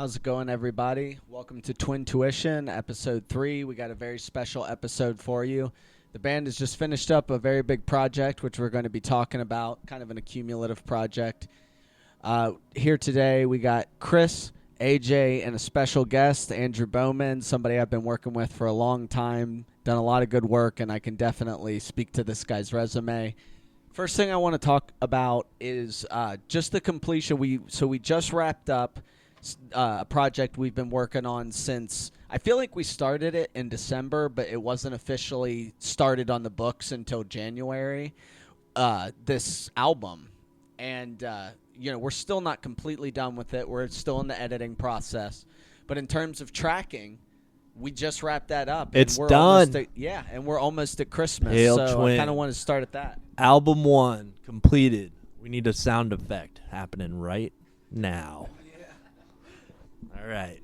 How's it going, everybody? Welcome to Twin Tuition, episode 3. We got a very special episode for you. The band has just finished up a very big project, which we're going to be talking about, kind of an accumulative project. Here today, we got Chris, AJ, and a special guest, Andrew Baughman, somebody I've been working with for a long time, done a lot of good work, and I can definitely speak to this guy's resume. First thing I want to talk about is just the completion. We just wrapped up a project we've been working on since, I feel like we started it in December, but it wasn't officially started on the books until January, this album. And, we're still not completely done with it. We're still in the editing process. But in terms of tracking, we just wrapped that up. It's and we're done. And we're almost at Christmas. Hail so Twin. I kind of want to start at that. Album 1 completed. We need a sound effect happening right now. All right.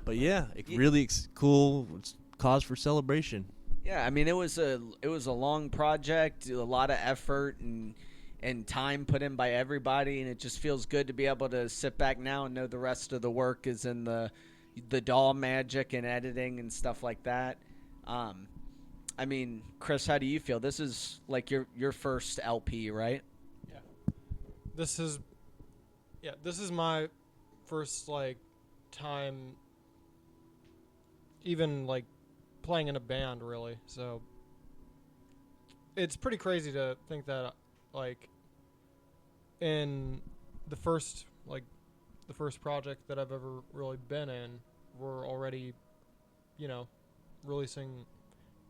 But yeah, really cool. It's cause for celebration. Yeah, I mean it was a long project, a lot of effort and time put in by everybody, and it just feels good to be able to sit back now and know the rest of the work is in the DAW magic and editing and stuff like that. I mean, Chris, how do you feel? This is like your first LP, right? Yeah. This is my first time even playing in a band, really. So it's pretty crazy to think that in the first project that I've ever really been in, we're already releasing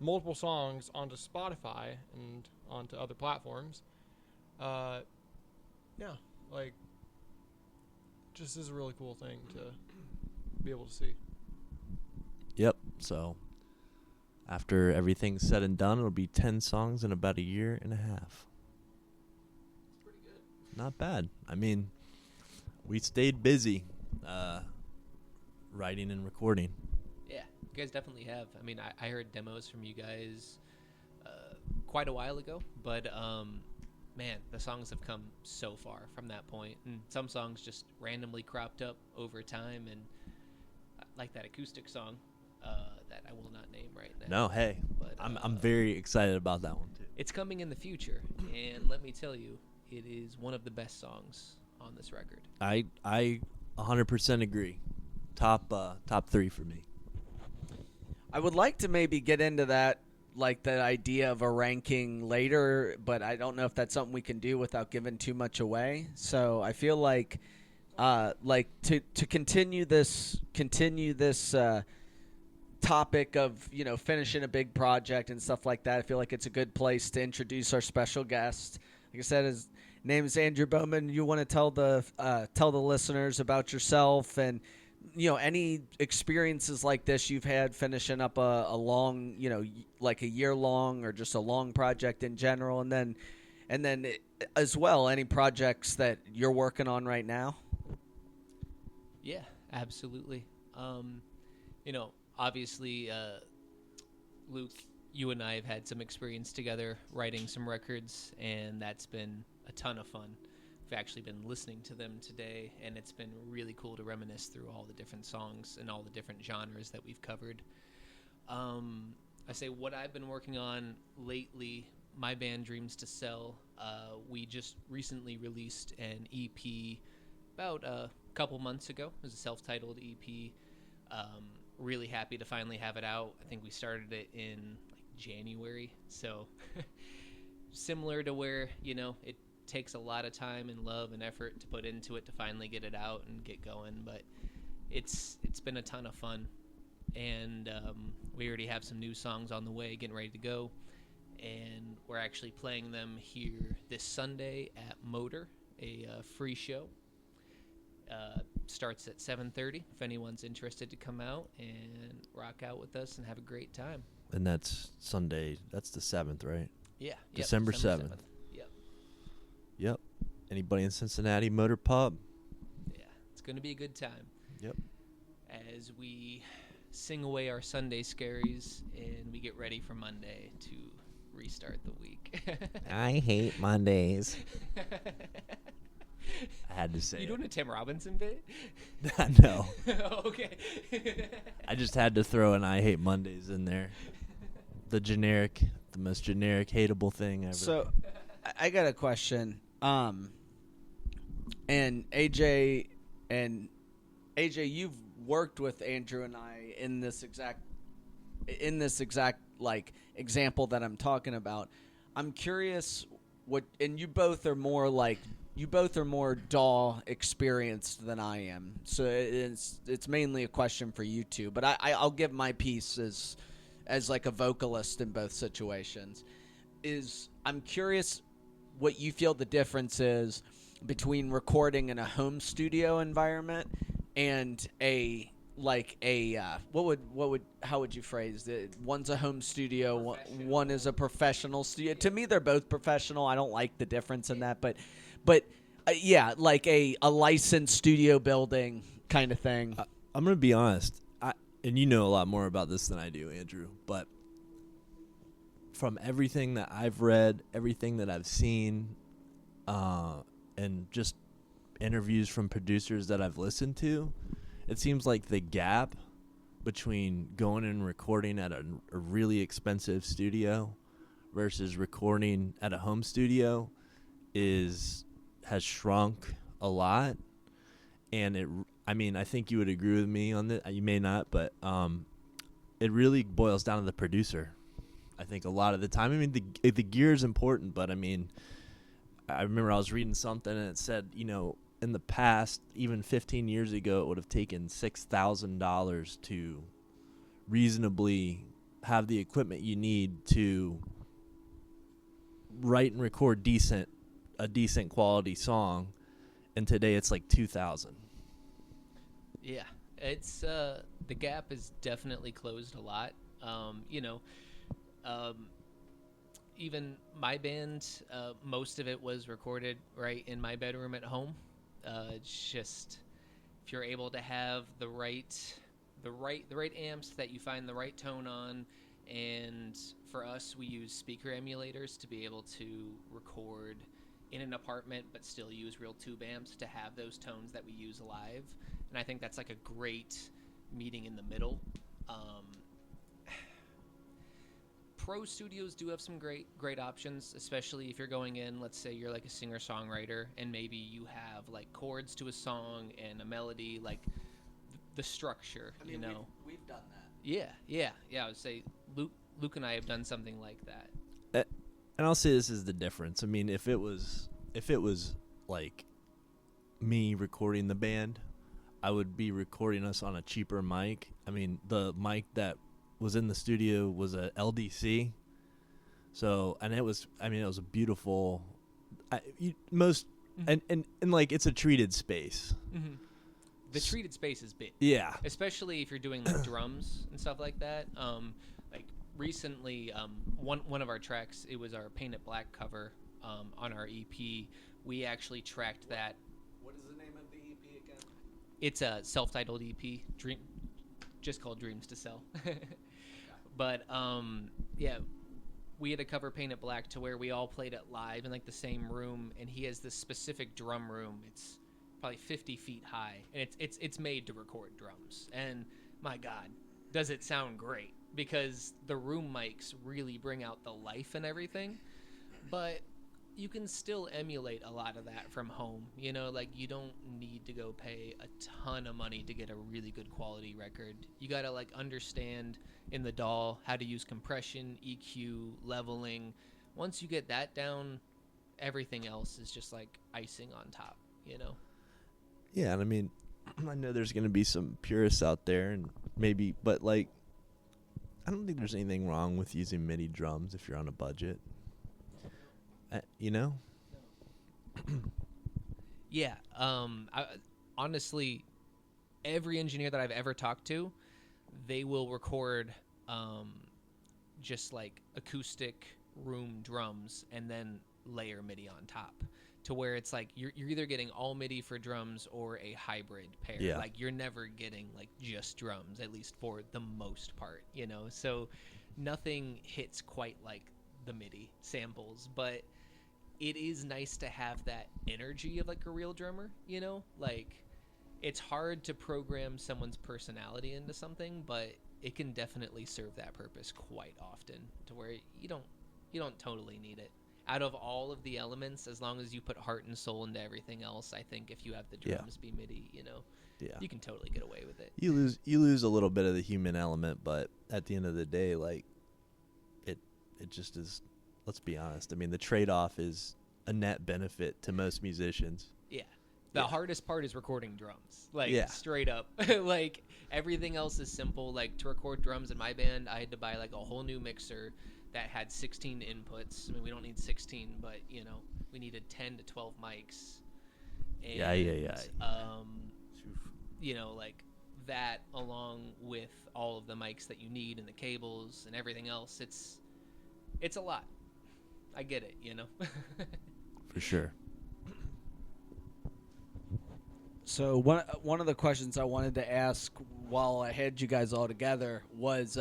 multiple songs onto Spotify and onto other platforms. Just is a really cool thing to be able to see. Yep. So after everything's said and done, it'll be 10 songs in about a year and a half. It's pretty good. Not bad. I mean, we stayed busy writing and recording. Yeah, you guys definitely have. I mean, I heard demos from you guys quite a while ago, but man, the songs have come so far from that point, and some songs just randomly cropped up over time, and like that acoustic song that I will not name right now. No, hey, but I'm very excited about that one too. It's coming in the future, and let me tell you, it is one of the best songs on this record. I 100% agree. Top 3 for me. I would like to maybe get into that, like that idea of a ranking later, but I don't know if that's something we can do without giving too much away. So I feel like to continue this topic of finishing a big project and stuff like that. I feel like it's a good place to introduce our special guest. Like I said, his name is Andrew Baughman. You want to tell the listeners about yourself and any experiences like this you've had finishing up a long, like a year long or just a long project in general, and then as well, any projects that you're working on right now? Yeah, absolutely. Obviously, Luke, you and I have had some experience together writing some records, and that's been a ton of fun. We've actually been listening to them today, and it's been really cool to reminisce through all the different songs and all the different genres that we've covered. I say what I've been working on lately, my band Dreams to Sell, we just recently released an EP about a couple months ago. It was a self-titled EP. Really happy to finally have it out. I think we started it in January, so similar to where it takes a lot of time and love and effort to put into it to finally get it out and get going, but it's been a ton of fun, and we already have some new songs on the way, getting ready to go, and we're actually playing them here this Sunday at Motor, a free show. Starts at 7:30 if anyone's interested to come out and rock out with us and have a great time. And that's Sunday. That's the 7th, right? Yeah. December 7th. Yep. Anybody in Cincinnati, Motor Pub? Yeah, it's going to be a good time. Yep. As we sing away our Sunday scaries and we get ready for Monday to restart the week. I hate Mondays. I had to say You doing a Tim Robinson bit? it. No. Okay. I just had to throw an I Hate Mondays in there. The most generic, hateable thing ever. So, I got a question. And AJ, you've worked with Andrew and I in this exact like example that I'm talking about. I'm curious and you both are more DAW experienced than I am. So it's mainly a question for you two, but I'll give my piece as like a vocalist in both situations. I'm curious what you feel the difference is between recording in a home studio environment and how would you phrase it? One's a home studio, one is a professional studio. To me, they're both professional. I don't like the difference in that, but yeah, like a licensed studio building kind of thing. I'm going to be honest, and you know a lot more about this than I do, Andrew, but from everything that I've read, everything that I've seen, and just interviews from producers that I've listened to, it seems like the gap between going and recording at a really expensive studio versus recording at a home studio has shrunk a lot. And I think you would agree with me on that. You may not, but it really boils down to the producer. I think a lot of the time, the gear is important, but I remember I was reading something and it said, in the past, even 15 years ago, it would have taken $6,000 to reasonably have the equipment you need to write and record a decent quality song, and today it's like $2,000. Yeah, it's the gap is definitely closed a lot. Even my band, most of it was recorded right in my bedroom at home. It's just if you're able to have the right amps that you find the right tone on, and for us, we use speaker emulators to be able to record in an apartment, but still use real tube amps to have those tones that we use live. And I think that's like a great meeting in the middle. Pro studios do have some great options, especially if you're going in, let's say you're like a singer-songwriter and maybe you have like chords to a song and a melody, like the structure, We've done that. Yeah. I would say Luke and I have done something like that. And I'll say this is the difference. If it was like me recording the band, I would be recording us on a cheaper mic. The mic that was in the studio was a LDC. So, and it was a beautiful, and like it's a treated space. Mm-hmm. The treated space is big. Yeah. Especially if you're doing like drums and stuff like that. Like recently, one of our tracks, it was our Paint It Black cover on our EP. We actually tracked that. What is the name of the EP again? It's a self-titled EP, just called Dreams to Sell. But yeah, we had a cover Paint It Black to where we all played it live in like the same room, and he has this specific drum room. It's probably 50 feet high, and it's made to record drums. And my God, does it sound great, because the room mics really bring out the life and everything. But you can still emulate a lot of that from home. Like you don't need to go pay a ton of money to get a really good quality record. You gotta like understand in the DAW how to use compression, EQ, leveling. Once you get that down, everything else is just like icing on top, Yeah, and I know there's going to be some purists out there, and maybe, but like, I don't think there's anything wrong with using MIDI drums if you're on a budget. Yeah. Honestly, every engineer that I've ever talked to, they will record just like acoustic room drums and then layer MIDI on top, to where it's like you're either getting all MIDI for drums or a hybrid pair. Yeah. Like you're never getting like just drums, at least for the most part, So nothing hits quite like the MIDI samples, but it is nice to have that energy of like a real drummer, you know? Like it's hard to program someone's personality into something, but it can definitely serve that purpose quite often to where you don't totally need it. Out of all of the elements, as long as you put heart and soul into everything else, I think if you have the drums be MIDI, you know, you can totally get away with it. You lose a little bit of the human element, but at the end of the day, like it just is. Let's be honest. I mean, the trade-off is a net benefit to most musicians. Yeah. The hardest part is recording drums. Like, straight up. Like, everything else is simple. Like, to record drums in my band, I had to buy, like, a whole new mixer that had 16 inputs. I mean, we don't need 16, but, you know, we needed 10 to 12 mics. And, you know, like, that along with all of the mics that you need and the cables and everything else, it's a lot. I get it, you know? For sure. So one of the questions I wanted to ask while I had you guys all together was,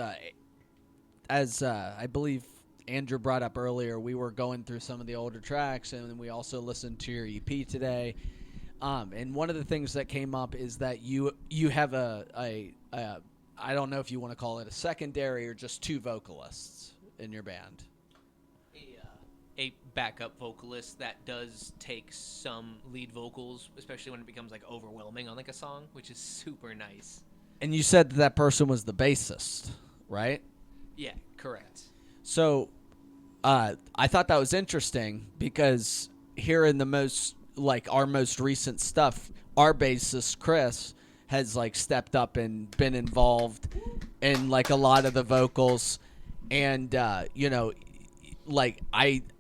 as I believe Andrew brought up earlier, we were going through some of the older tracks, and we also listened to your EP today. And one of the things that came up is that you have a I don't know if you want to call it a secondary or just two vocalists in your band. A backup vocalist that does take some lead vocals, especially when it becomes like overwhelming on like a song, which is super nice. And you said that person was the bassist, right? Yeah, correct. So I thought that was interesting because here in our most recent stuff, our bassist Chris has like stepped up and been involved in like a lot of the vocals, and you know, like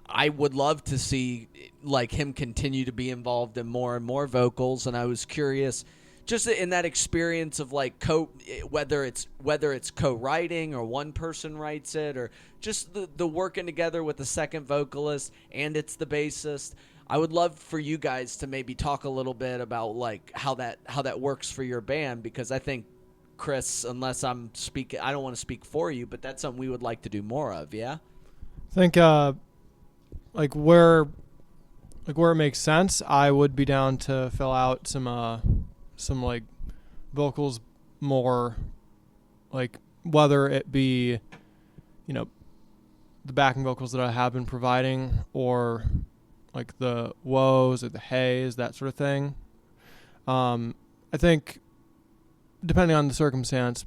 I would love to see like him continue to be involved in more and more vocals, and I was curious just in that experience of like whether it's co-writing or one person writes it, or just the working together with the second vocalist and it's the bassist. I would love for you guys to maybe talk a little bit about like how that works for your band, because I think Chris, unless I'm speaking, I don't want to speak for you, but that's something we would like to do more of. Yeah. I think like where it makes sense, I would be down to fill out some like vocals more, like whether it be, you know, the backing vocals that I have been providing, or like the woes or the heys, that sort of thing. I think depending on the circumstance,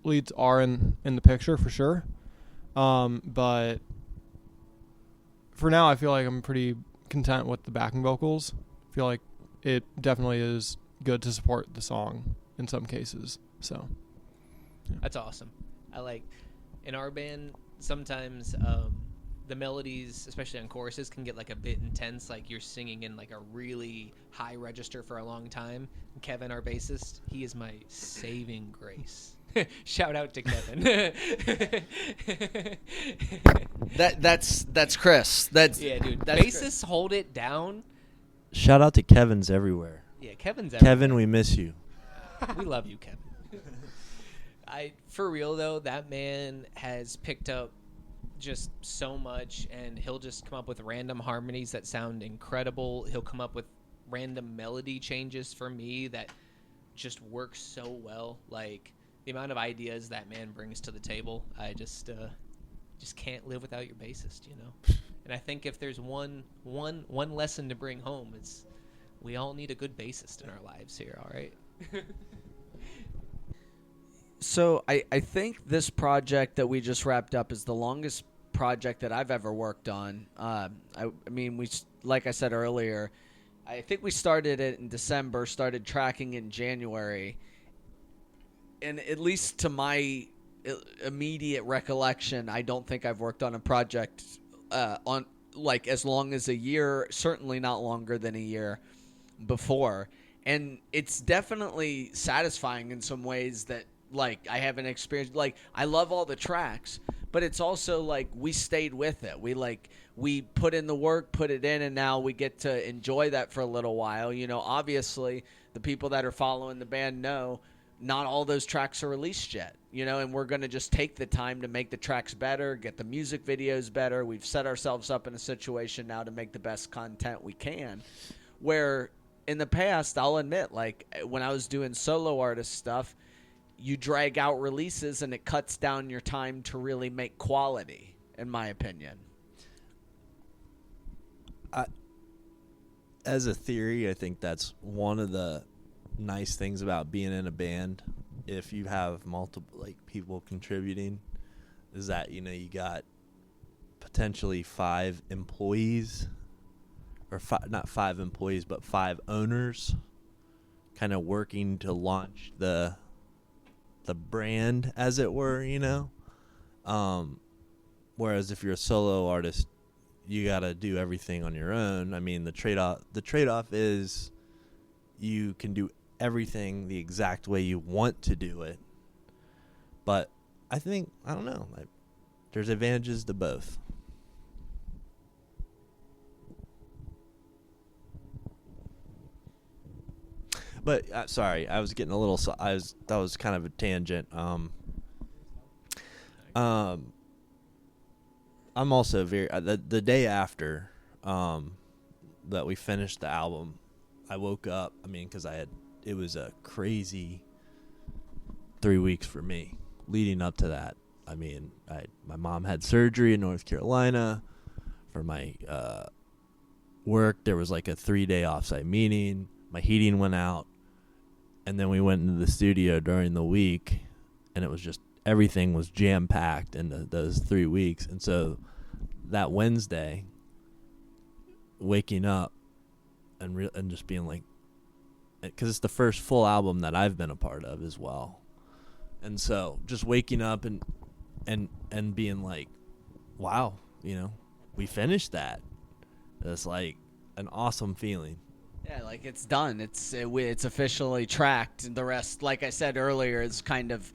leads are in the picture for sure. But for now, I feel like I'm pretty content with the backing vocals. I feel like it definitely is good to support the song in some cases. So yeah. That's awesome. I like in our band sometimes the melodies, especially on choruses, can get like a bit intense. Like you're singing in like a really high register for a long time. Kevin, our bassist, he is my saving grace. Shout out to Kevin. That's Chris. Yeah, dude. Bassists hold it down. Shout out to Kevin's everywhere. Yeah, Kevin's everywhere. Kevin, we miss you. We love you, Kevin. For real though, that man has picked up just so much, and he'll just come up with random harmonies that sound incredible. He'll come up with random melody changes for me that just work so well. Like the amount of ideas that man brings to the table, I just can't live without your bassist, you know. And I think if there's one lesson to bring home, it's we all need a good bassist in our lives here. All right. So I think this project that we just wrapped up is the longest project that I've ever worked on. I mean, like I said earlier, I think we started it in December, started tracking in January. And at least to my immediate recollection, I don't think I've worked on a project on like as long as a year, certainly not longer than a year before. And it's definitely satisfying in some ways that like I haven't experienced. Like I love all the tracks, but it's also like we stayed with it. We put in the work, put it in, and now we get to enjoy that for a little while. You know, obviously the people that are following the band know not all those tracks are released yet. and we're going to just take the time to make the tracks better, get the music videos better. We've set ourselves up in a situation now to make the best content we can. Where in the past, I'll admit, like when I was doing solo artist stuff, you drag out releases and it cuts down your time to really make quality, in my opinion. As a theory, I think that's one of the nice things about being in a band. If you have multiple people contributing, is that you got potentially 5 employees, or not 5 employees, but 5 owners, kind of working to launch the brand, as it were. Whereas if you're a solo artist, you got to do everything on your own. I mean, the trade-off is you can do everything the exact way you want to do it. But I don't know, there's advantages to both. But sorry, I was getting a little. That was kind of a tangent. I'm also very the day after that we finished the album, I woke up. I mean, because it was a crazy 3 weeks for me leading up to that. I mean, my mom had surgery in North Carolina for my work. There was like a 3-day offsite meeting. My heating went out, and then we went into the studio during the week, and it was just everything was jam-packed into those 3 weeks. And so that Wednesday, waking up and just being like, because it's the first full album that I've been a part of as well. And so just waking up and being like, wow, we finished that. It's like an awesome feeling. Yeah, like it's done. It's officially tracked. The rest, like I said earlier, is kind of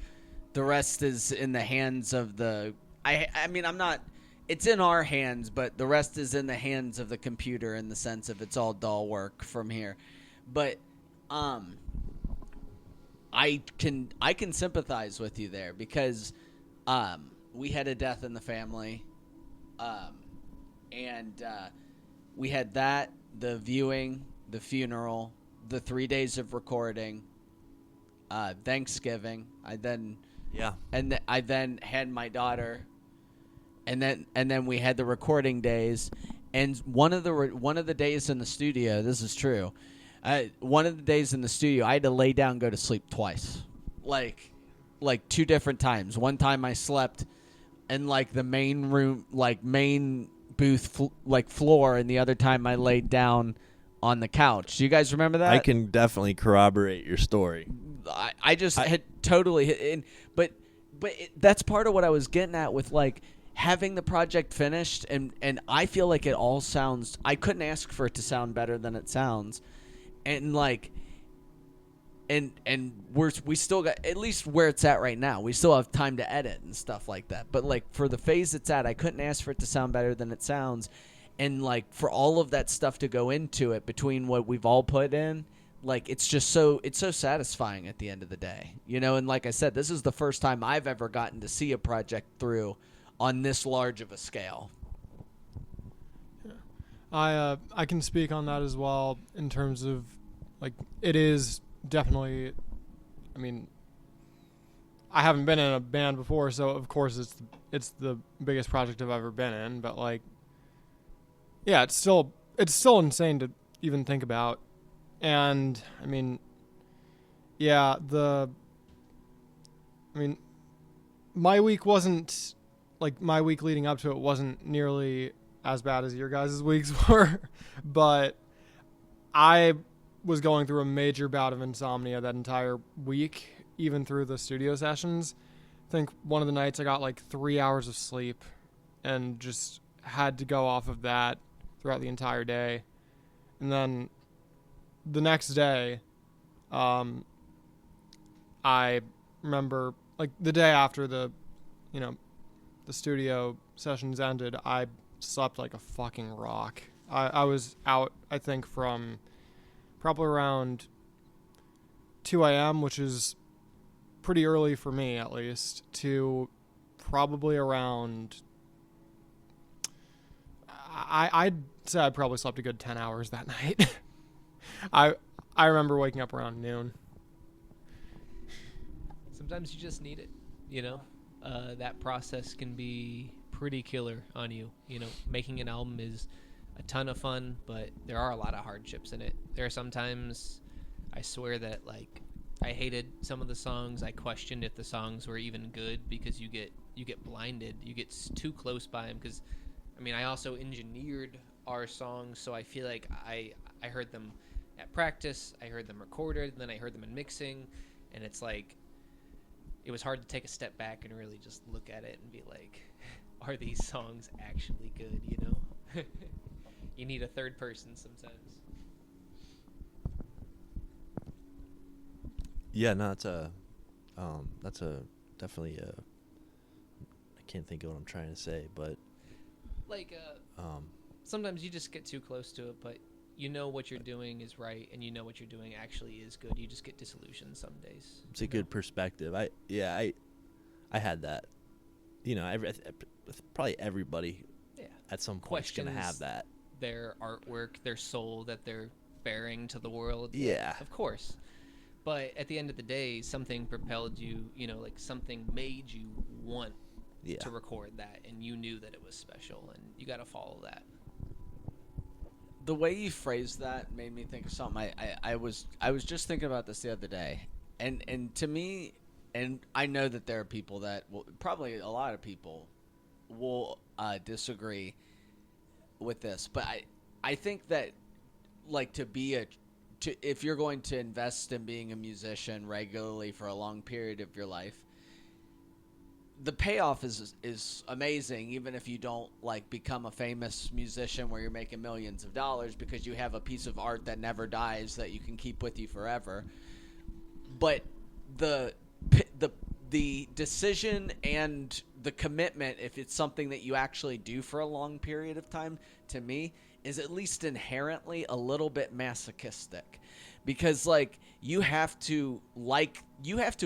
the rest is in the hands of the. I mean, I'm not. It's in our hands, but the rest is in the hands of the computer in the sense of it's all DAW work from here. But I can sympathize with you there because we had a death in the family, and we had that, the viewing, the funeral, the 3 days of recording, Thanksgiving. I then had my daughter, and then we had the recording days, and one of the days in the studio. This is true. One of the days in the studio, I had to lay down, and go to sleep twice, like 2 different times. One time I slept in like the main room, like main booth, floor, and the other time I laid down on the couch. Do you guys remember that? I can definitely corroborate your story. I just had totally hit in, but that's part of what I was getting at with like having the project finished, and I feel like it all sounds. I couldn't ask for it to sound better than it sounds, and like, and we still got, at least where it's at right now, we still have time to edit and stuff like that. But like for the phase it's at, I couldn't ask for it to sound better than it sounds. And, like, for all of that stuff to go into it between what we've all put in, like, it's so satisfying at the end of the day. And like I said, this is the first time I've ever gotten to see a project through on this large of a scale. Yeah. I can speak on that as well in terms of, like, it is definitely, I mean, I haven't been in a band before, so of course it's the biggest project I've ever been in, but, like, yeah, it's still insane to even think about. And I mean, yeah, my week wasn't like my week leading up to it wasn't nearly as bad as your guys' weeks were, but I was going through a major bout of insomnia that entire week, even through the studio sessions. I think one of the nights I got like 3 hours of sleep and just had to go off of that throughout the entire day. And then the next day, I remember, like, the day after the studio sessions ended, I slept like a fucking rock. I was out, I think, from probably around 2 a.m., which is pretty early for me, at least, to probably around. I'd say I probably slept a good 10 hours that night. I remember waking up around noon. Sometimes you just need it, you know. That process can be pretty killer on you. You know, making an album is a ton of fun, but there are a lot of hardships in it. There are sometimes I swear that like I hated some of the songs. I questioned if the songs were even good because you get blinded. You get too close by them because I mean, I also engineered our songs, so I feel like I heard them at practice, I heard them recorded, and then I heard them in mixing, and it's like it was hard to take a step back and really just look at it and be like, are these songs actually good, you know? You need a third person sometimes. Yeah, no, that's a definitely I can't think of what I'm trying to say, but Like, sometimes you just get too close to it, but you know what you're doing is right, and you know what you're doing actually is good. You just get disillusioned some days. it's a good perspective. I had that. You know, probably everybody at some point is gonna have that. Their artwork, their soul that they're bearing to the world. Yeah. Of course. But at the end of the day, something propelled you, you know, like something made you want to record that, and you knew that it was special, and you got to follow that. The way you phrased that made me think of something. I was just thinking about this the other day, and to me, and I know that there are people that will, probably a lot of people will disagree with this, but I think that like if you're going to invest in being a musician regularly for a long period of your life, the payoff is amazing, even if you don't like become a famous musician where you're making millions of dollars, because you have a piece of art that never dies that you can keep with you forever. But the decision and the commitment, if it's something that you actually do for a long period of time, to me is at least inherently a little bit masochistic, because like you have to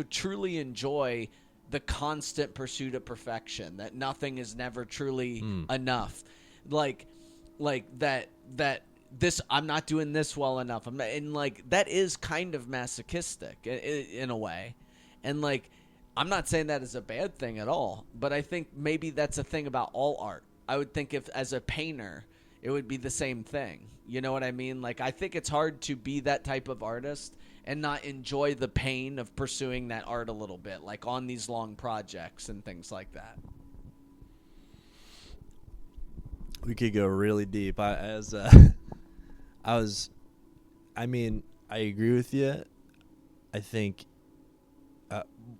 truly enjoy the constant pursuit of perfection, that nothing is never truly enough. Like that this, I'm not doing this well enough. And like, that is kind of masochistic in a way. And like, I'm not saying that is a bad thing at all, but I think maybe that's a thing about all art. I would think if as a painter, it would be the same thing. You know what I mean? Like, I think it's hard to be that type of artist and not enjoy the pain of pursuing that art a little bit, like on these long projects and things like that. We could go really deep. I agree with you. I think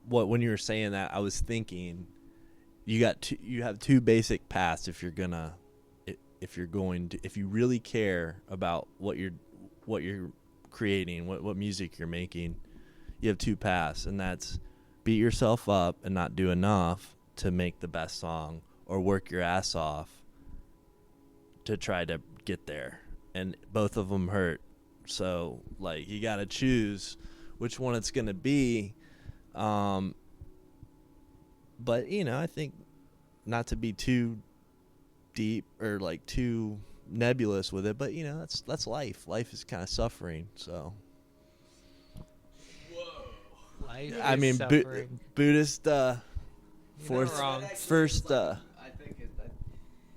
when you were saying that, I was thinking you have two basic paths if you really care about what you're creating, what music you're making. You have two paths, and that's beat yourself up and not do enough to make the best song, or work your ass off to try to get there. And both of them hurt. So like, you got to choose which one it's going to be. But you know, I think not to be too deep or like too nebulous with it, but you know, that's life. Life is kind of suffering. So, Life I mean, Buddhist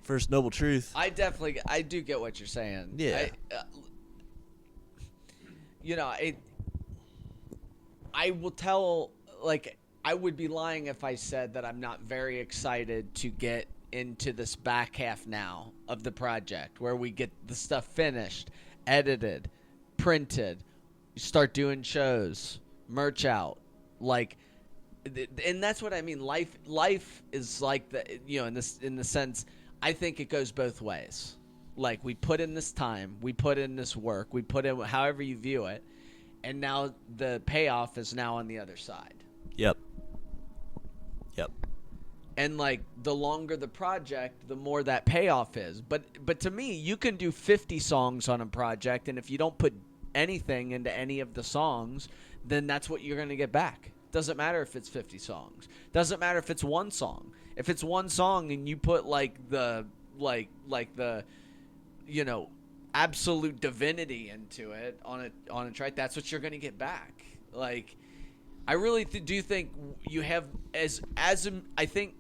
first noble truth. I do get what you're saying. Yeah. I will tell, like, I would be lying if I said that I'm not very excited to get into this back half now of the project, where we get the stuff finished, edited, printed, start doing shows, merch out, like, and that's what I mean. Life is like the, you know, in the sense, I think it goes both ways. Like, we put in this time, we put in this work, we put in however you view it, and now the payoff is now on the other side. Yep. And like, the longer the project, the more that payoff is. But to me, you can do 50 songs on a project, and if you don't put anything into any of the songs, then that's what you're going to get back. Doesn't matter if it's 50 songs. Doesn't matter if it's one song. If it's one song and you put like the you know, absolute divinity into it on a track, that's what you're going to get back. Like, I really do think you have I think,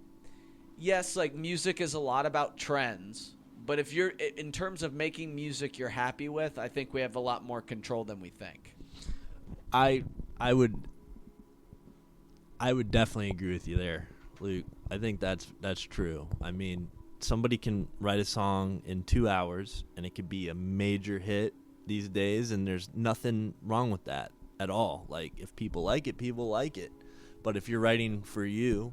yes, like music is a lot about trends, but if you're in terms of making music you're happy with, I think we have a lot more control than we think. I would definitely agree with you there, Luke. I think that's true. I mean, somebody can write a song in 2 hours and it could be a major hit these days, and there's nothing wrong with that at all. Like, if people like it, people like it. But if you're writing for you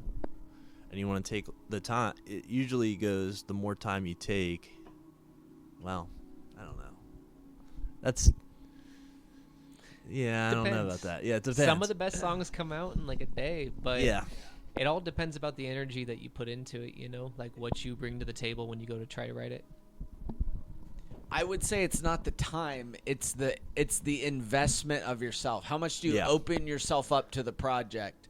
and you want to take the time, it usually goes, the more time you take, well, I don't know. I don't know about that. Yeah, it depends. Some of the best songs come out in like a day, but yeah, it all depends about the energy that you put into it, you know, like what you bring to the table when you go to try to write it. I would say it's not the time, it's the investment of yourself. How much do you open yourself up to the project?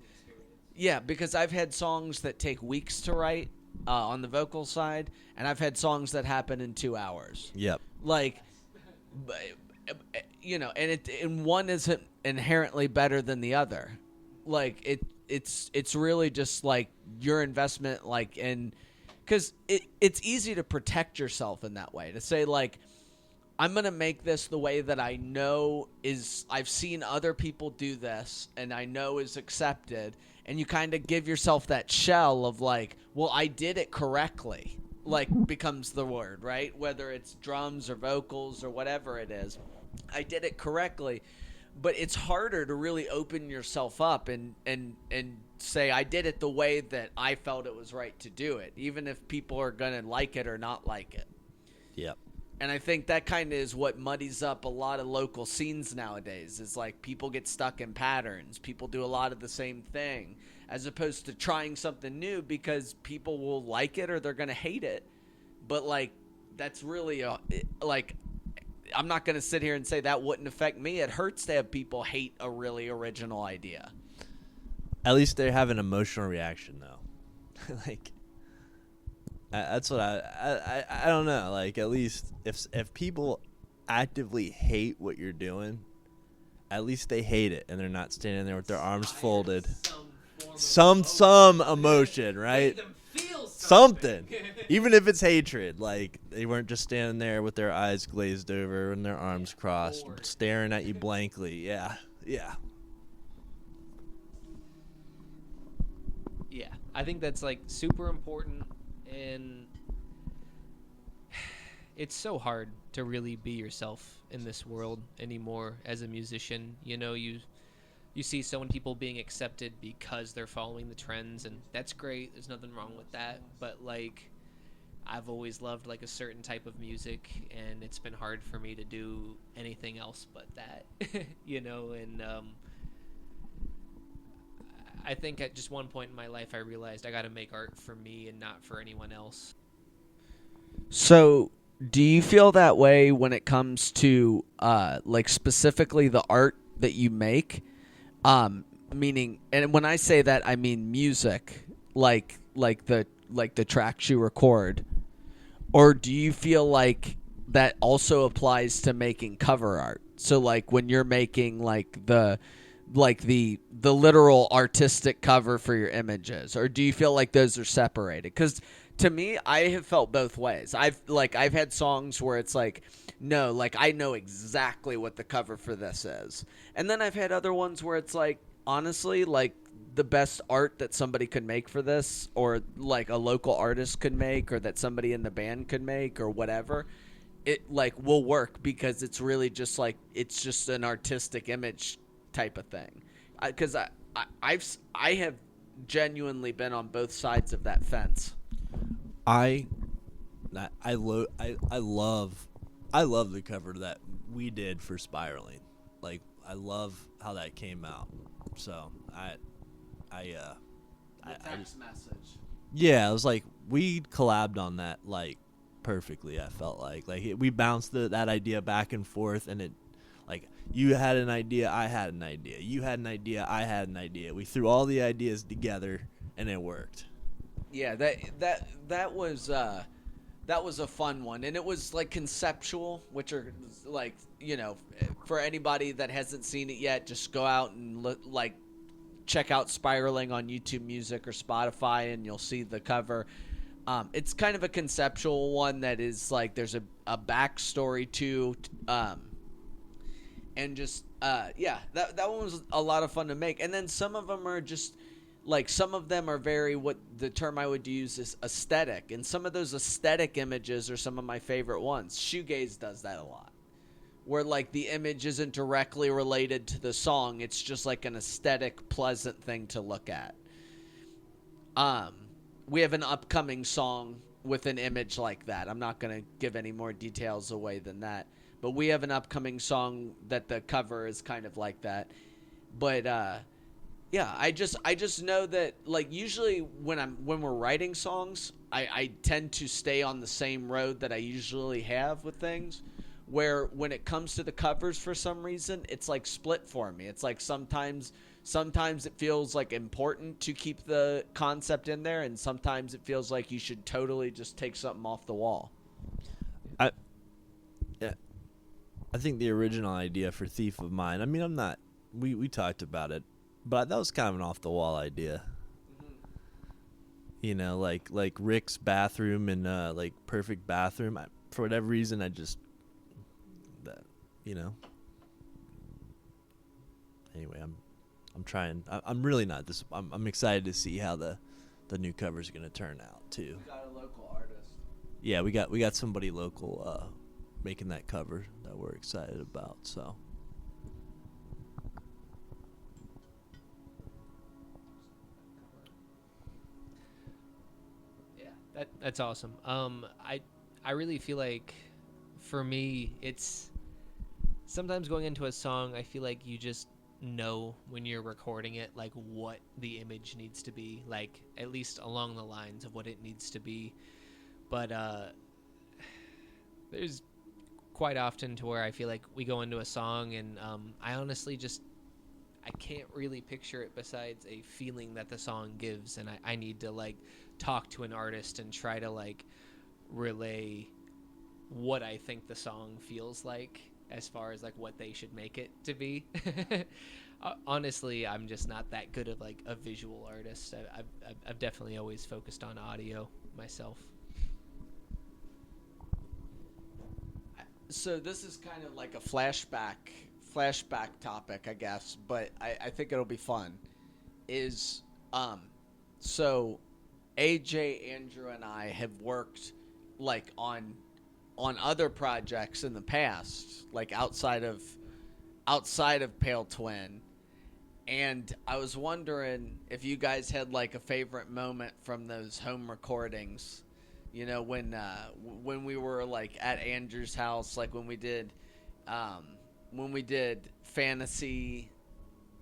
Yeah, because I've had songs that take weeks to write on the vocal side, and I've had songs that happen in 2 hours. Yep. Like, you know, and one isn't inherently better than the other. Like, it's really just like your investment, like, in, because it's easy to protect yourself in that way, to say like, I'm going to make this the way that I know I've seen other people do this and I know is accepted. And you kind of give yourself that shell of like, well, I did it correctly, like, becomes the word, right? Whether it's drums or vocals or whatever it is, I did it correctly. But it's harder to really open yourself up and say, I did it the way that I felt it was right to do it, even if people are going to like it or not like it. Yep. And I think that kind of is what muddies up a lot of local scenes nowadays. Is like, people get stuck in patterns. People do a lot of the same thing, as opposed to trying something new, because people will like it or they're going to hate it. But like, that's really like, I'm not going to sit here and say that wouldn't affect me. It hurts to have people hate a really original idea. At least they have an emotional reaction, though. Like, that's what I don't know. Like, at least if people actively hate what you're doing, at least they hate it and they're not standing there with their arms folded. Some emotion, right? Something. Even if it's hatred, like, they weren't just standing there with their eyes glazed over and their arms crossed, staring at you blankly. Yeah. Yeah, I think that's like super important, and it's so hard to really be yourself in this world anymore as a musician. You know, you see so many people being accepted because they're following the trends, and that's great. There's nothing wrong with that. But like, I've always loved like a certain type of music, and it's been hard for me to do anything else but that. You know, and I think at just one point in my life I realized I got to make art for me and not for anyone else. So, do you feel that way when it comes to like, specifically the art that you make? Meaning, and when I say that, I mean music, like the tracks you record, or do you feel like that also applies to making cover art? So like, when you're making like the literal artistic cover for your images, or do you feel like those are separated? Because to me, I have felt both ways. I've had songs where it's like, no, like, I know exactly what the cover for this is. And then I've had other ones where it's like, honestly, like, the best art that somebody could make for this, or like a local artist could make, or that somebody in the band could make, or whatever, it like will work, because it's really just like, it's just an artistic image type of thing. Because I have genuinely been on both sides of that fence. I love the cover that we did for Spiraling. Like, I love how that came out. So text message. Yeah, it was like we collabed on that like perfectly. I felt like we bounced that idea back and forth, and Like, you had an idea, I had an idea. You had an idea, I had an idea. We threw all the ideas together, and it worked. Yeah, that was a fun one, and it was like conceptual, which are like, for anybody that hasn't seen it yet, just go out and like check out Spiraling on YouTube Music or Spotify, and you'll see the cover. It's kind of a conceptual one that is like there's a backstory to, and just that one was a lot of fun to make. And then some of them are just like, some of them are very, what the term I would use is aesthetic, and some of those aesthetic images are some of my favorite ones. Shoegaze does that a lot, where like the image isn't directly related to the song, it's just like an aesthetic, pleasant thing to look at. We have an upcoming song with an image like that. I'm not going to give any more details away than that, but we have an upcoming song that the cover is kind of like that. But yeah, I just know that, like, usually when we're writing songs, I tend to stay on the same road that I usually have with things, where when it comes to the covers, for some reason, it's like split for me. It's like sometimes it feels like important to keep the concept in there, and sometimes it feels like you should totally just take something off the wall. I think the original idea for Thief of Mine, I mean, we talked about it, but that was kind of an off the wall idea. You know, like Rick's bathroom and like Perfect Bathroom. For whatever reason, Anyway, I'm trying. I'm really not this. I'm excited to see how the new cover is going to turn out too. We got a local artist. Yeah, we got somebody local making that cover that we're excited about. So. Yeah, that's awesome. I really feel like, for me, it's sometimes going into a song, I feel like you just know when you're recording it, like, what the image needs to be, like, at least along the lines of what it needs to be. But there's quite often to where I feel like we go into a song and I honestly just, I can't really picture it besides a feeling that the song gives, and I need to, like, talk to an artist and try to, like, relay what I think the song feels like, as far as like what they should make it to be. Honestly, I'm just not that good of like a visual artist. I've definitely always focused on audio myself. So this is kind of like a flashback topic, I guess, but I think it'll be fun. Is so AJ, Andrew, and I have worked like on other projects in the past, like outside of Pale Twin, and I was wondering if you guys had like a favorite moment from those home recordings. You know, when we were like at Andrew's house, like when we did fantasy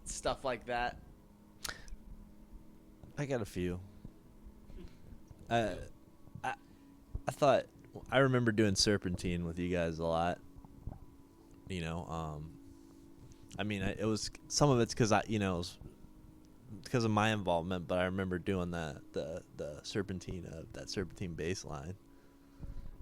stuff like that. I got a few. I thought, I remember doing Serpentine with you guys a lot. You know, I mean, it was, some of it's because it was because of my involvement, but I remember doing the Serpentine of that Serpentine bass line.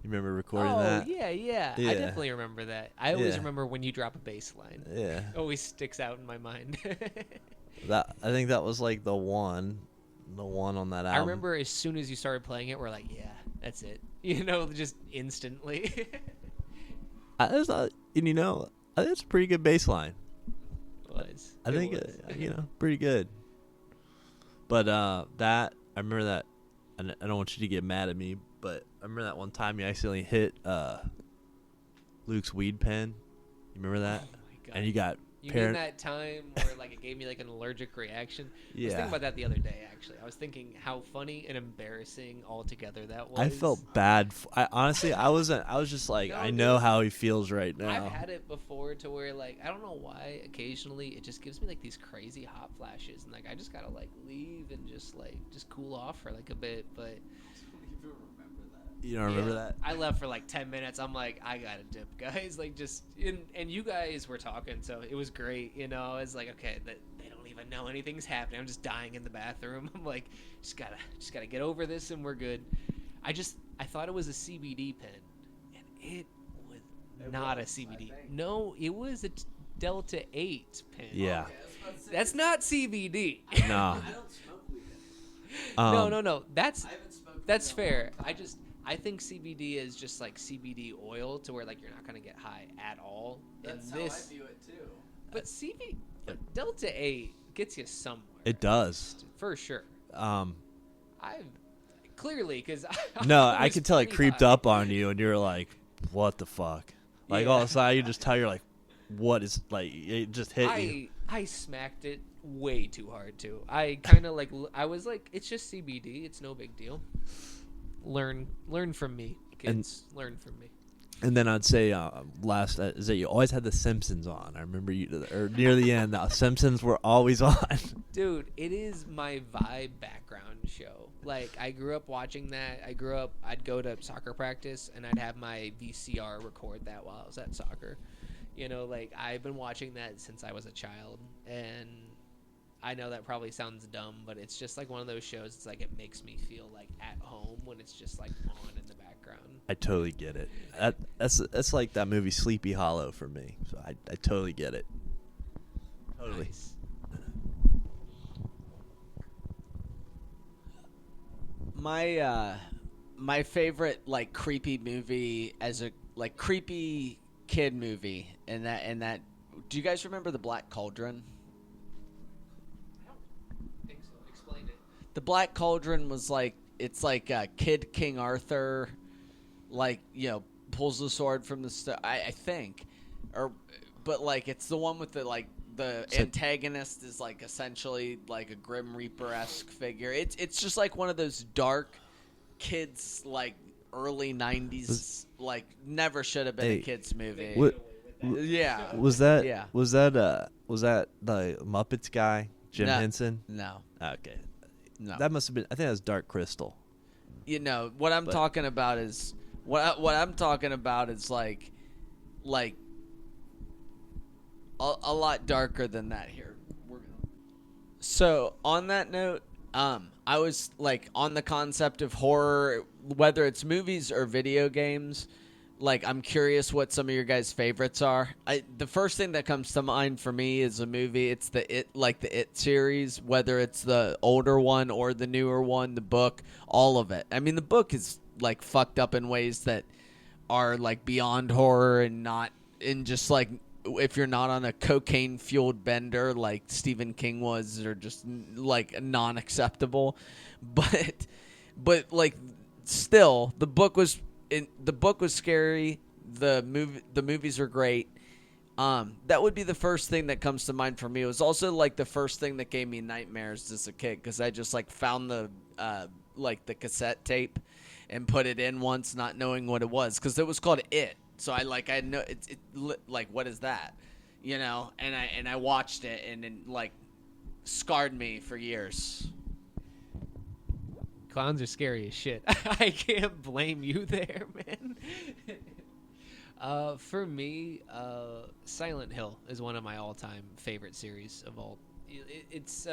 You remember recording that? Oh, yeah. I definitely remember that. I always remember when you drop a bass line. Yeah. It always sticks out in my mind. I think that was like the one on that album. I remember as soon as you started playing it, we're like, yeah, that's it. You know, just instantly. It's a pretty good bass line. I think pretty good. But that, I remember that, and I don't want you to get mad at me, but I remember that one time you accidentally hit Luke's weed pen. You remember that? Oh my God. And you got You mean that time where like it gave me like an allergic reaction? Yeah. I was thinking about that the other day, actually. I was thinking how funny and embarrassing altogether that was. I felt bad. I was just like, No, I know dude. how he feels right now. I've had it before to where like I don't know why occasionally it just gives me like these crazy hot flashes and like I just gotta like leave and just cool off for like a bit, but You don't remember that? I left for like 10 minutes. I'm like, I gotta dip, guys. Like, and you guys were talking, so it was great. You know, it's like, okay, they don't even know anything's happening. I'm just dying in the bathroom. I'm like, just gotta get over this, and we're good. I thought it was a CBD pen, and it was not a CBD. No, it was a Delta 8 pen. Yeah. That's not CBD. No. I don't smoke weed. No. That's I haven't smoked weed That's in a long fair. time. I think CBD is just like CBD oil to where like you're not gonna get high at all. That's and how this, I view it too. but Delta 8 gets you somewhere. It does. For sure. Um, I've clearly because no, I could tell it creeped up on you, and you're like, "What the fuck?" Like all of a sudden, you just tell you're like, "What is like?" It just hit you. I smacked it way too hard too. I kind of like I was like, it's just CBD. It's no big deal. Learn from me, kids. Learn from me. And then I'd say last is that you always had the Simpsons on. I remember you or near the end, the Simpsons were always on. Dude, it is my vibe background show. Like, I grew up watching that. I'd go to soccer practice, and I'd have my VCR record that while I was at soccer. You know, like, I've been watching that since I was a child, and I know that probably sounds dumb, but it's just like one of those shows. It's like it makes me feel like at home when it's just like on in the background. I totally get it. That's like that movie Sleepy Hollow for me. So I totally get it. Totally. Nice. My favorite like creepy movie as a like creepy kid movie and that do you guys remember The Black Cauldron? I don't think so. Explain it. The Black Cauldron was like it's like Kid King Arthur, like pulls the sword from the I think, but like it's the one with the like the antagonist is like essentially like a Grim Reaper-esque figure. It's just like one of those dark kids like early '90s like never should have been a kids movie. Yeah. Was that Yeah. was that the Muppets guy, Jim No. Henson? No. Okay. No. That must have been I think that was Dark Crystal. What I'm talking about is what I'm talking about is like a lot darker than that here. So on that note, I was like on the concept of horror, whether it's movies or video games. Like I'm curious what some of your guys' favorites are. The first thing that comes to mind for me is a movie. It's the It series, whether it's the older one or the newer one, the book, all of it. I mean, the book is like fucked up in ways that are like beyond horror and not in just like if you're not on a cocaine fueled bender like Stephen King was, or just like non-acceptable. But like still, the book was scary. The movies are great. That would be the first thing that comes to mind for me. It was also like the first thing that gave me nightmares as a kid because I just like found the the cassette tape and put it in once, not knowing what it was because it was called It. So I know it like what is that, And I watched it and it like scarred me for years. Clowns are scary as shit. I can't blame you there, man. For me, Silent Hill is one of my all-time favorite series of all. It's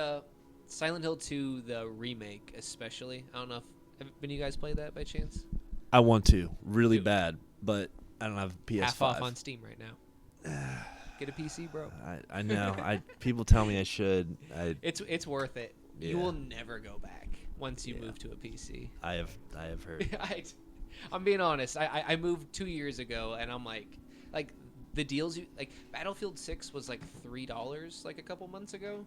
Silent Hill 2, the remake, especially. I don't know have you guys played that by chance? I want to really Dude. bad, but I don't have a PS5. Half off on Steam right now. Get a PC, bro. I know. People tell me I should. It's worth it. Yeah. You will never go back once you move to a PC. I have heard. I'm being honest. I moved 2 years ago, and I'm like the deals Battlefield 6 was like $3 like a couple months ago.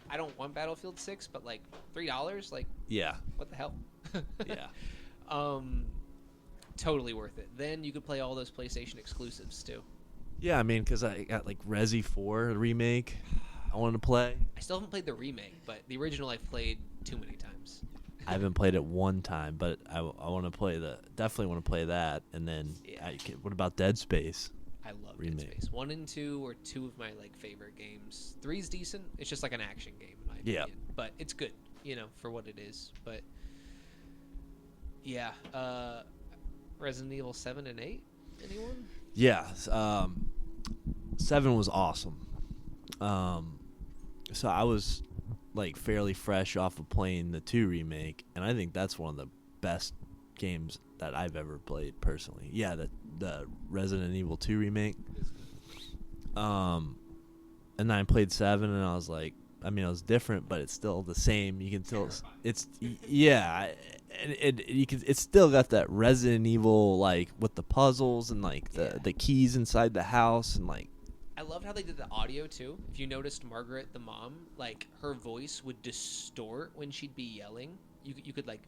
I don't want Battlefield 6, but like $3, like Yeah. what the hell? Yeah. Totally worth it. Then you could play all those PlayStation exclusives too. Yeah, I mean, because I got like Resi 4 remake. I wanted to play. I still haven't played the remake, but the original I've played too many times. I haven't played it one time, but I want to play definitely want to play that. And then Yeah. what about Dead Space? I love Remake. Dead Space. 1 and 2 are two of my like favorite games. 3's decent. It's just like an action game in my opinion. But it's good, for what it is. But yeah, Resident Evil 7 and 8? Anyone? Yeah, 7 was awesome. So I was like fairly fresh off of playing the 2 remake, and I think that's one of the best games that I've ever played personally. Yeah, the Resident Evil 2 remake. And then I played 7, and I was like, I mean, it was different, but it's still the same. You can still, it's yeah, and it's still got that Resident Evil, like with the puzzles and like the keys inside the house, and like. I loved how they did the audio too. If you noticed, Margaret, the mom, like her voice would distort when she'd be yelling. You could like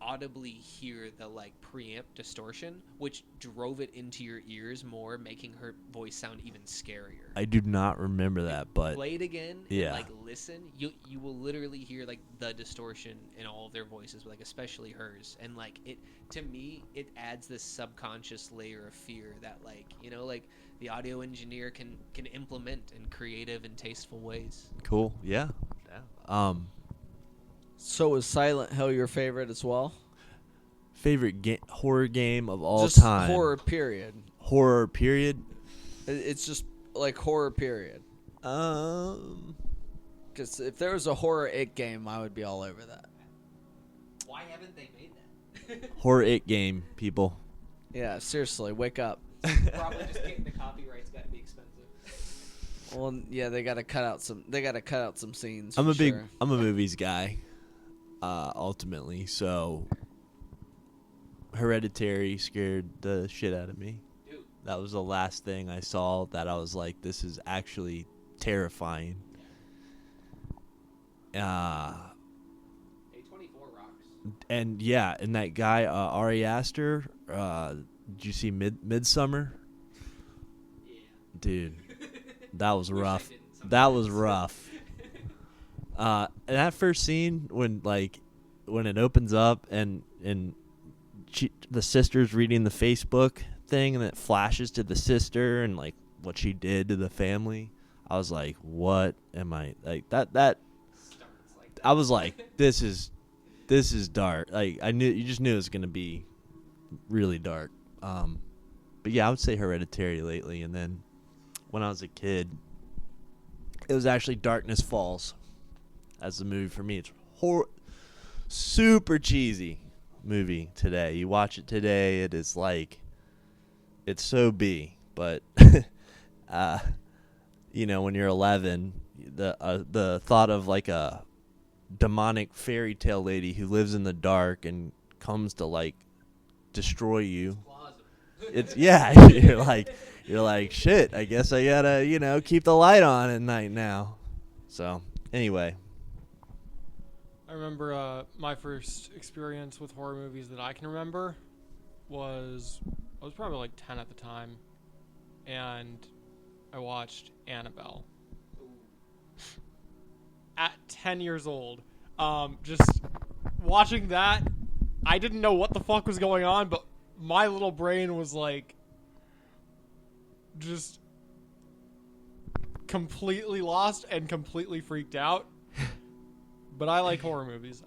audibly hear the like preamp distortion, which drove it into your ears more, making her voice sound even scarier. I do not remember that, but play it again. Yeah. And, like listen, you will literally hear like the distortion in all of their voices, like especially hers. And like it, to me, it adds this subconscious layer of fear that like like the audio engineer can implement in creative and tasteful ways. Cool. Yeah. So was Silent Hill your favorite as well? Favorite horror game of all Just time. horror period. Horror period. It's just like horror period. Because if there was a horror It game, I would be all over that. Why haven't they made that? Horror It game, people. Yeah, seriously, wake up. Probably just getting the copyright's got to be expensive. Well, yeah, they got to cut out some. They got to cut out some scenes. I'm for a big. sure. I'm a movies guy. Ultimately, so Hereditary scared the shit out of me. Dude. That was the last thing I saw that I was like, this is actually terrifying. A24 rocks. And yeah, and that guy Ari Aster, did you see Midsummer? Yeah. Dude, that was Wish I rough. didn't That was sometimes. rough. And that first scene when it opens up and the sister's reading the Facebook thing and it flashes to the sister and like what she did to the family, I was like, what am I like that Starts like that. I was like, this is dark. Like you just knew it was gonna be really dark. But yeah, I would say Hereditary lately, and then when I was a kid, it was actually Darkness Falls as the movie for me. It's super cheesy movie today. You watch it today, it is like, it's so B. But when you're 11, the thought of like a demonic fairy tale lady who lives in the dark and comes to like destroy you. It's yeah. You're like shit. I guess I gotta keep the light on at night now. So anyway. I remember my first experience with horror movies that I can remember was I was probably like 10 at the time, and I watched Annabelle. At 10 years old, just watching that, I didn't know what the fuck was going on, but my little brain was like just completely lost and completely freaked out. But I like horror movies.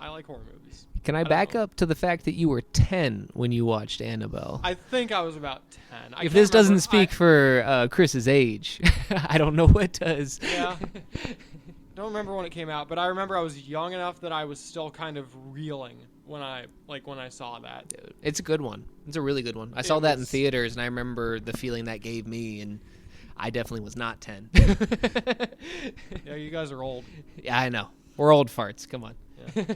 Can I don't back know. up to the fact that you were 10 when you watched Annabelle? I think I was about 10. If this doesn't speak for Chris's age, I don't know what does. Yeah. Don't remember when it came out, but I remember I was young enough that I was still kind of reeling when I saw that. Dude, it's a good one. It's a really good one. I saw that in theaters, and I remember the feeling that gave me, and I definitely was not 10. Yeah, you guys are old. Yeah, I know. We're old farts. Come on. Yeah.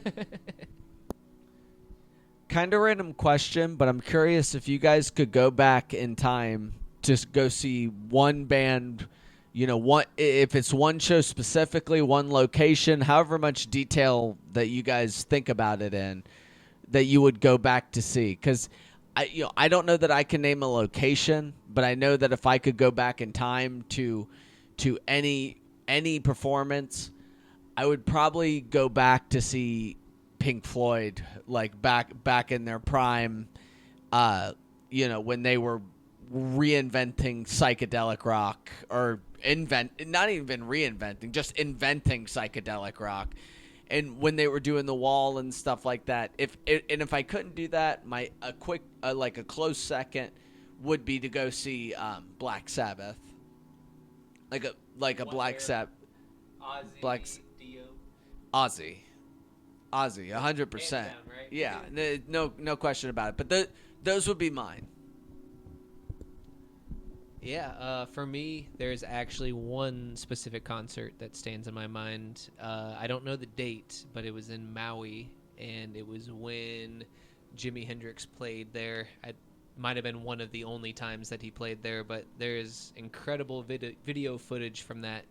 Kind of random question, but I'm curious if you guys could go back in time to go see one band, if it's one show specifically, one location, however much detail that you guys think about it in, that you would go back to see. Because I don't know that I can name a location, but I know that if I could go back in time to any performance, I would probably go back to see Pink Floyd, like back in their prime, when they were reinventing psychedelic rock, or not even reinventing, just inventing psychedelic rock. and when they were doing the wall and stuff like that. If I couldn't do that, a close second would be to go see Black Sabbath, like a Black Sabbath. Ozzy, Black Dio. Ozzy, 100%. Hands down, right? Yeah, no question about it. But those would be mine. Yeah, for me, there's actually one specific concert that stands in my mind. I don't know the date, but it was in Maui, and it was when Jimi Hendrix played there. It might have been one of the only times that he played there, but there's incredible video footage from that.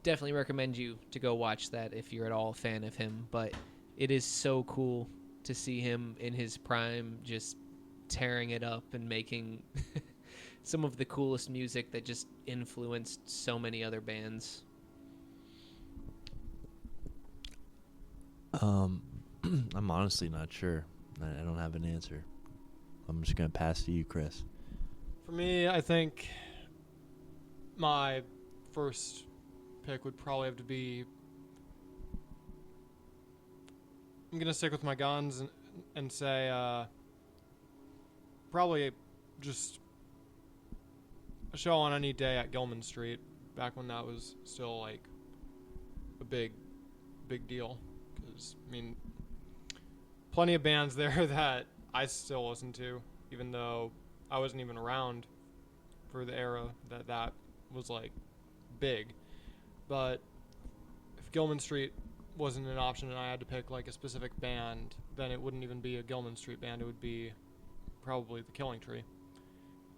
Definitely recommend you to go watch that if you're at all a fan of him, but it is so cool to see him in his prime just tearing it up and making some of the coolest music that just influenced so many other bands. I'm honestly not sure. I don't have an answer. I'm just going to pass to you, Chris. For me, I think my first pick would probably have to be, I'm going to stick with my guns and say probably just a show on any day at Gilman Street, back when that was still like a big deal. Because, I mean, plenty of bands there that I still listen to, even though I wasn't even around for the era that was like big. But if Gilman Street wasn't an option and I had to pick like a specific band, then it wouldn't even be a Gilman Street band. It would be probably the Killing Tree.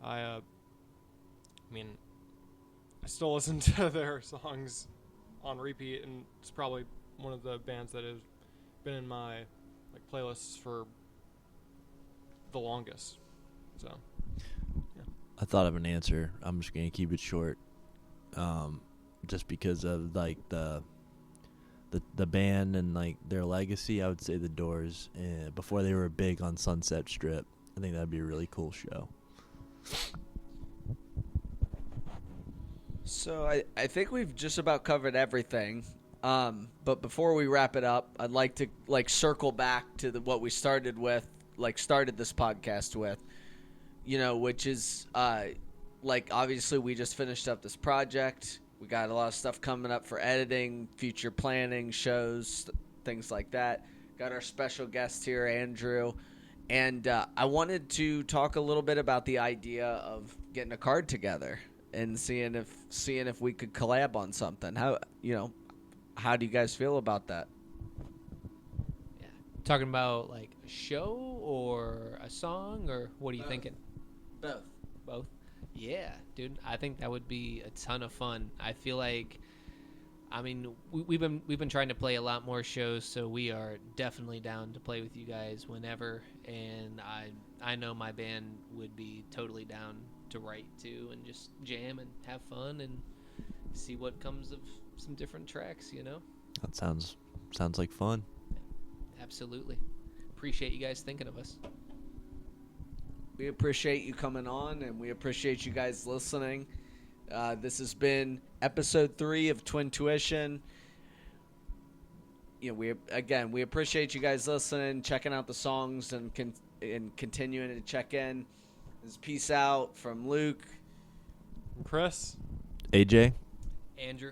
I still listen to their songs on repeat, and it's probably one of the bands that has been in my like playlists for the longest. So, yeah. I thought of an answer. I'm just going to keep it short. Just because of like the band and like their legacy, I would say the Doors. Before they were big on Sunset Strip, I think that'd be a really cool show. So I think we've just about covered everything. But before we wrap it up, I'd like to circle back to what we started this podcast with, which is obviously we just finished up this project. We got a lot of stuff coming up for editing, future planning, shows, things like that. Got our special guest here, Andrew. And I wanted to talk a little bit about the idea of getting a card together and seeing if we could collab on something. How do you guys feel about that? Yeah. Talking about like a show or a song, or what are you thinking? Both. Yeah, dude. I think that would be a ton of fun. I feel like, we've been trying to play a lot more shows, so we are definitely down to play with you guys whenever. And I know my band would be totally down to write too, and just jam and have fun and see what comes of some different tracks. That sounds like fun. Absolutely. Appreciate you guys thinking of us. We appreciate you coming on, and we appreciate you guys listening. This has been episode 3 of Twin Tuition. We appreciate you guys listening, checking out the songs, and continuing to check in. This is peace out from Luke, Chris, AJ, Andrew.